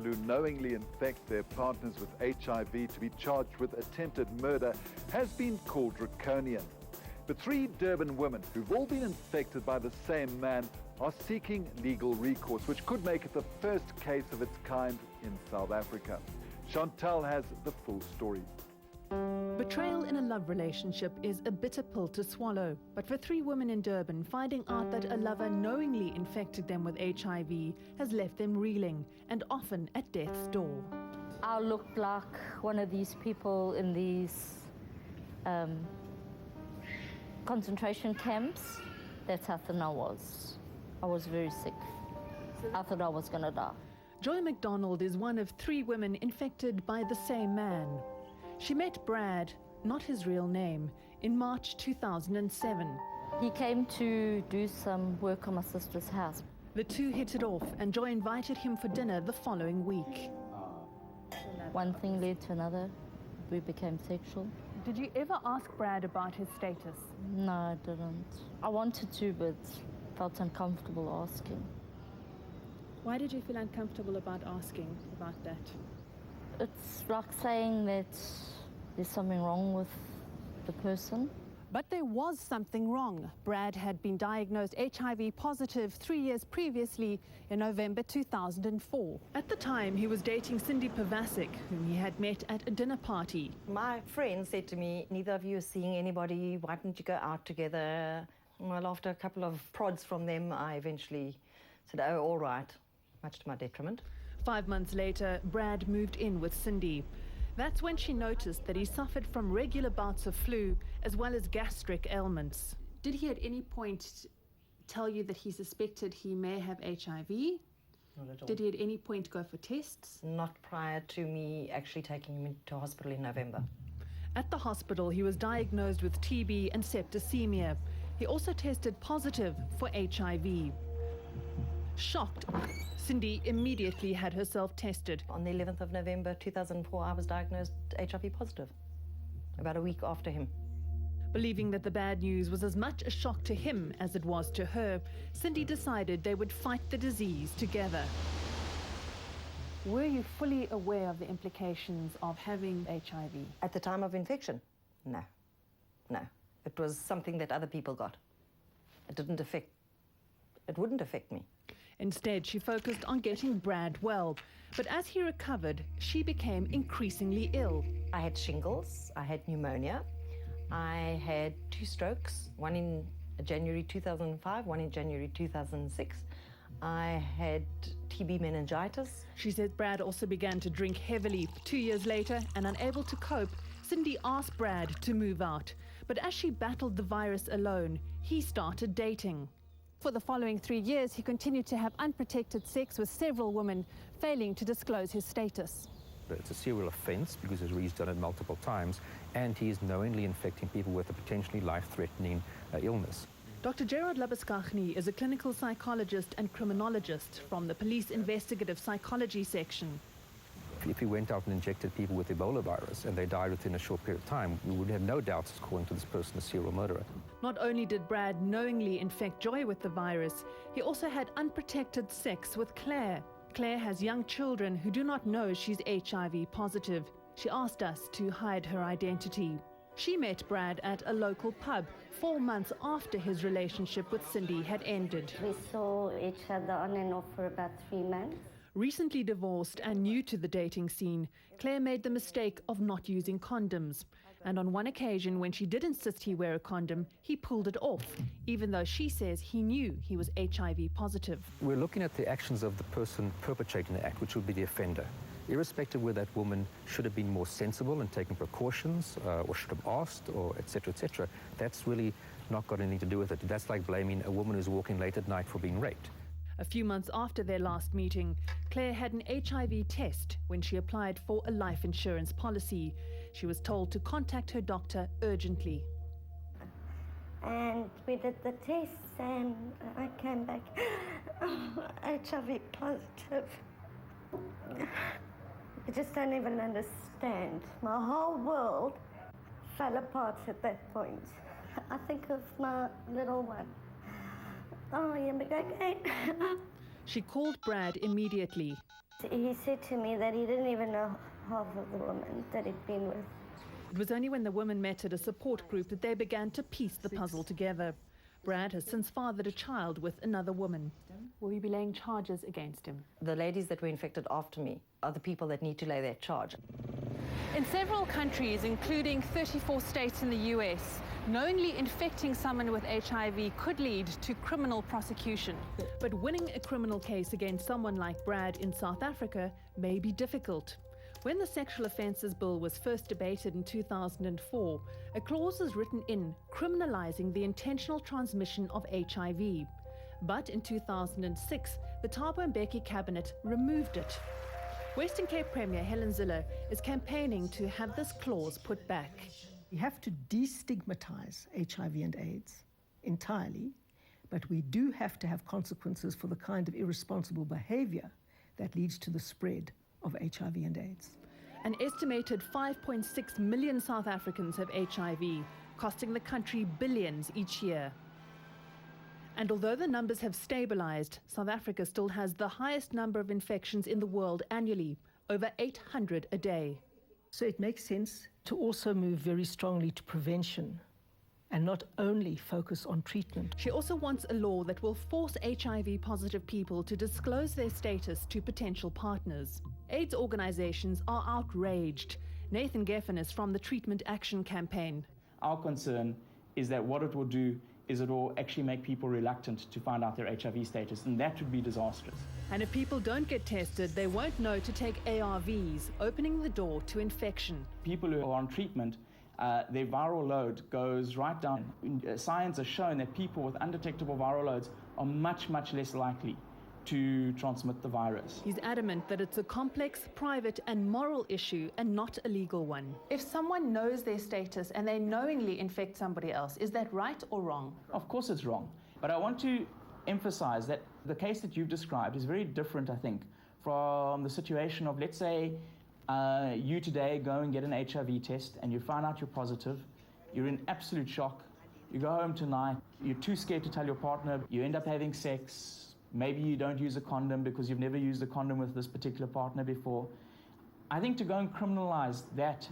people who knowingly infect their partners with HIV to be charged with attempted murder has been called draconian. The 3 Durban women who've all been infected by the same man are seeking legal recourse, which could make it the first case of its kind in South Africa. Chantal has the full story. Betrayal in a love relationship is a bitter pill to swallow. But for 3 women in Durban, finding out that a lover knowingly infected them with HIV has left them reeling and often at death's door. I looked like one of these people in these concentration camps. That's how thin I was. I was very sick. I thought I was going to die. Joy McDonald is one of 3 women infected by the same man. She met Brad, not his real name, in March 2007. He came to do some work on my sister's house. The 2 hit it off, and Joy invited him for dinner the following week. One thing led to another. We became sexual. Did you ever ask Brad about his status? No, I didn't. I wanted to, but felt uncomfortable asking. Why did you feel uncomfortable about asking about that? It's like saying that there's something wrong with the person. But there was something wrong. Brad had been diagnosed HIV positive 3 years previously in November 2004. At the time, he was dating CindyHIV, whom he had met at a dinner party. My friend said to me, neither of you are seeing anybody, why don't you go out together? Well, after a couple of prods from them, I eventually said, oh, all right, much to my detriment. 5 months later, Brad moved in with Cindy. That's when she noticed that he suffered from regular bouts of flu as well as gastric ailments. Did he at any point tell you that he suspected he may have HIV? Not at all. Did he at any point go for tests? Not prior to me actually taking him into hospital in November. At the hospital, he was diagnosed with TB and septicemia. He also tested positive for HIV. Shocked, Cindy immediately had herself tested. On the 11th of November 2004, I was diagnosed HIV positive, about a week after him. Believing that the bad news was as much a shock to him as it was to her, Cindy decided they would fight the disease together. Were you fully aware of the implications of having HIV? At the time of infection? No. No. It was something that other people got. It wouldn't affect me. Instead, she focused on getting Brad well. But as he recovered, she became increasingly ill. I had shingles, I had pneumonia, I had 2 strokes, one in January 2005, one in January 2006. I had TB meningitis. She said Brad also began to drink heavily. 2 years later, and unable to cope, Cindy asked Brad to move out. But as she battled the virus alone, he started dating. For the following 3 years, he continued to have unprotected sex with several women, failing to disclose his status. It's a serial offence because he's done it multiple times, and he is knowingly infecting people with a potentially life-threatening illness. Dr. Gerard Labuskaghni is a clinical psychologist and criminologist from the Police Investigative Psychology section. If he went out and injected people with Ebola virus and they died within a short period of time, we would have no doubts calling to this person a serial murderer. Not only did Brad knowingly infect Joy with the virus, he also had unprotected sex with Claire. Claire has young children who do not know she's HIV positive. She asked us to hide her identity. She met Brad at a local pub 4 months after his relationship with Cindy had ended. We saw each other on and off for about 3 months. Recently divorced and new to the dating scene, Claire made the mistake of not using condoms. And on one occasion, when she did insist he wear a condom, he pulled it off, even though she says he knew he was HIV positive. We're looking at the actions of the person perpetrating the act, which would be the offender. Irrespective whether that woman should have been more sensible and taken precautions, or should have asked, or etc., that's really not got anything to do with it. That's like blaming a woman who's walking late at night for being raped. A few months after their last meeting, Claire had an HIV test when she applied for a life insurance policy. She was told to contact her doctor urgently. And we did the tests and I came back HIV positive. I just don't even understand. My whole world fell apart at that point. I think of my little one. Oh, yeah, but again. She called Brad immediately. He said to me that he didn't even know half of the women that he'd been with. It was only when the women met at a support group that they began to piece the puzzle together. Brad has since fathered a child with another woman. Will you be laying charges against him? The ladies that were infected after me are the people that need to lay their charge. In several countries, including 34 states in the US, knowingly infecting someone with HIV could lead to criminal prosecution. But winning a criminal case against someone like Brad in South Africa may be difficult. When the Sexual Offences Bill was first debated in 2004, a clause was written in criminalising the intentional transmission of HIV. But in 2006, the Thabo Mbeki cabinet removed it. Western Cape Premier Helen Zille is campaigning to have this clause put back. We have to destigmatize HIV and AIDS entirely, but we do have to have consequences for the kind of irresponsible behavior that leads to the spread of HIV and AIDS. An estimated 5.6 million South Africans have HIV, costing the country billions each year. And although the numbers have stabilized, South Africa still has the highest number of infections in the world annually, over 800 a day. So it makes sense to also move very strongly to prevention and not only focus on treatment. She also wants a law that will force HIV-positive people to disclose their status to potential partners. AIDS organizations are outraged. Nathan Geffen is from the Treatment Action Campaign. Our concern is that what it will do is it will actually make people reluctant to find out their HIV status, and that would be disastrous. And if people don't get tested, they won't know to take ARVs, opening the door to infection. People who are on treatment, their viral load goes right down. Science has shown that people with undetectable viral loads are much, much less likely to transmit the virus. He's adamant that it's a complex, private and moral issue and not a legal one. If someone knows their status and they knowingly infect somebody else, is that right or wrong? Of course it's wrong. But I want to emphasize that the case that you've described is very different, I think, from the situation of, let's say, you today go and get an HIV test and you find out you're positive, you're in absolute shock, you go home tonight, you're too scared to tell your partner, you end up having sex, maybe you don't use a condom because you've never used a condom with this particular partner before. I think to go and criminalize that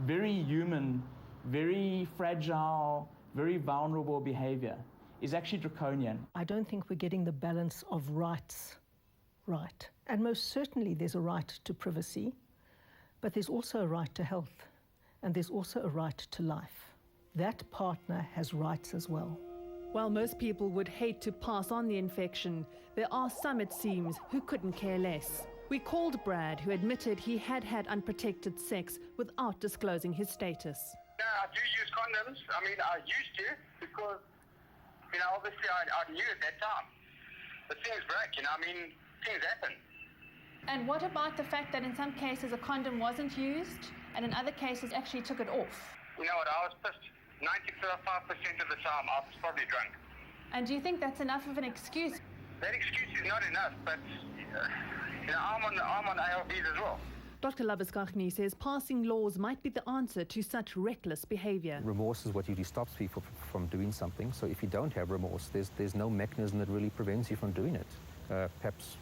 very human, very fragile, very vulnerable behavior is actually draconian. I don't think we're getting the balance of rights right. And most certainly there's a right to privacy, but there's also a right to health, and there's also a right to life. That partner has rights as well. While most people would hate to pass on the infection, there are some, it seems, who couldn't care less. We called Brad, who admitted he had had unprotected sex without disclosing his status. Yeah, I do use condoms. I mean, I used to because, obviously I knew at that time. But things break, things happen. And what about the fact that in some cases a condom wasn't used and in other cases actually took it off? You know what, I was pissed. 95% of the time I was probably drunk. And do you think that's enough of an excuse? That excuse is not enough, but I'm on ARVs as well. Dr. Labuschagne says passing laws might be the answer to such reckless behavior. Remorse is what usually stops people from doing something. So if you don't have remorse, there's no mechanism that really prevents you from doing it. Perhaps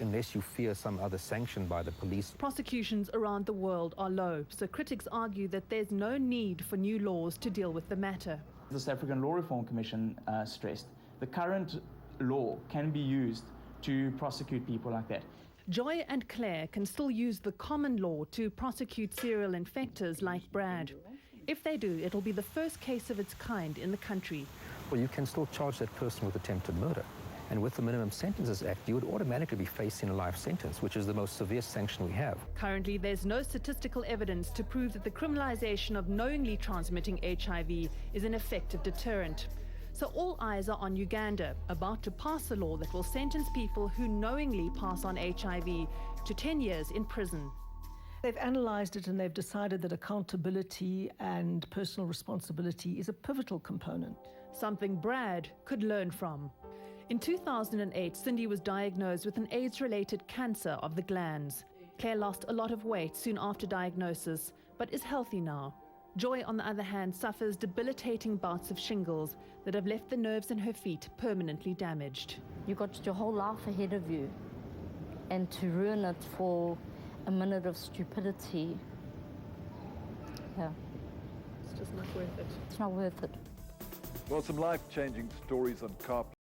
unless you fear some other sanction by the police. Prosecutions around the world are low, so critics argue that there's no need for new laws to deal with the matter. The South African Law Reform Commission stressed the current law can be used to prosecute people like that. Joy and Claire can still use the common law to prosecute serial infectors like Brad. If they do, it'll be the first case of its kind in the country. Well, you can still charge that person with attempted murder. And with the Minimum Sentences Act, you would automatically be facing a life sentence, which is the most severe sanction we have. Currently, there's no statistical evidence to prove that the criminalization of knowingly transmitting HIV is an effective deterrent. So all eyes are on Uganda, about to pass a law that will sentence people who knowingly pass on HIV to 10 years in prison. They've analysed it and they've decided that accountability and personal responsibility is a pivotal component. Something Brad could learn from. In 2008, Cindy was diagnosed with an AIDS-related cancer of the glands. Claire lost a lot of weight soon after diagnosis, but is healthy now. Joy, on the other hand, suffers debilitating bouts of shingles that have left the nerves in her feet permanently damaged. You got your whole life ahead of you, And to ruin it for a minute of stupidity, yeah. It's just not worth it. It's not worth it. Well, some life-changing stories on car